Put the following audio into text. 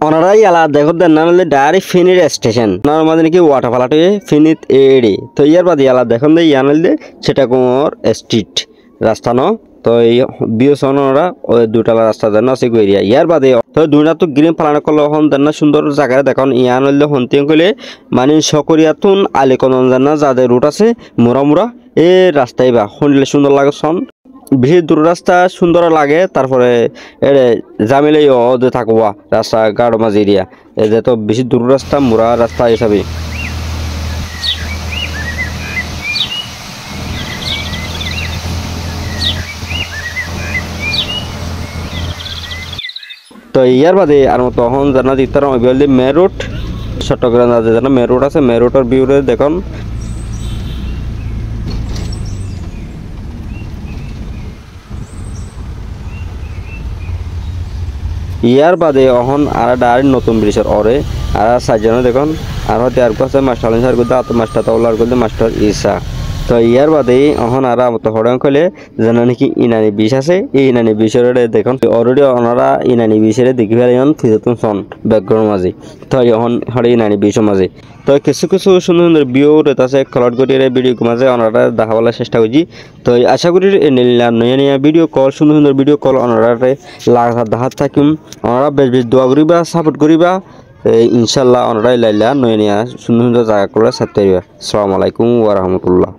ওনারাই আলা দেখো দেন না হলে ডাইরেক্ট ফিনির স্টেশন ওনার মাঝে নাকি ওয়াটার পালাটে ফিনিত এড়ে তো ইয়ার বাদে আলা দেখুন দে ইয়ানলে সেটা কোমর স্ট্রিট রাস্তা ন তো এই বিওসন ওরা ওই দুটালা রাস্তা দেন আছে এরিয়া ইয়ার বাদে তো দুইটা তো গ্রিন পালানো করলে হন দেন না সুন্দর জায়গা দেখুন ইয়ানলে হন্তে কইলে মানে সকরিয়াতুন আলিকনন জানা যাদের রুট আছে মোরা এ রাস্তায় বা শুনলে সুন্দর লাগে সন বেশি দূর রাস্তা সুন্দর লাগে তারপরে জামিলেই ওদের থাকবা রাস্তা গাড়ো মাঝ এরিয়া এদের তো বেশি দূর রাস্তা মোরা রাস্তা হিসাবে তো ইয়ার বাদে আর মতো তখন জানা দিতাম মে রোড চট্টগ্রাম জানা মে রোড আছে মে রোডের ভিউরে দেখুন ইয়ার বাদে অহন আর ডাইরেক্ট নতুন ব্রিজের অরে আর সাজানো দেখুন আর হতে আর কাছে মাস্টার আনসার করতে আত মাস্টার তাওলার করতে মাস্টার ইসা তো ইয়ার বাদে অহন আর মতো হড়াং কইলে জানা নাকি ইনানি বিষ আছে এই ইনানি বিষের দেখুন অলরেডি ওনারা ইনানি বিষের দেখি ফেলেন ফিজতুন সন ব্যাকগ্রাউন্ড মাঝে তো অহন হড়ে ইনানি বিষের মাঝে তো কিছু কিছু সুন্দর সুন্দর ভিউ আছে কালার করে ভিডিও মাঝে ওনারা দেখাবার চেষ্টা করছি তো আশা করি নয়া ভিডিও কল সুন্দর সুন্দর ভিডিও কল ওনারা লাগা দেখাত থাকিম ওনারা বেশ বেশ দোয়া করিবা সাপোর্ট করিবা ইনশাল্লাহ ওনারা লাইলা নয়া সুন্দর সুন্দর জায়গা করে সাথে আসসালামু আলাইকুম ওয়া রাহমাতুল্লাহ।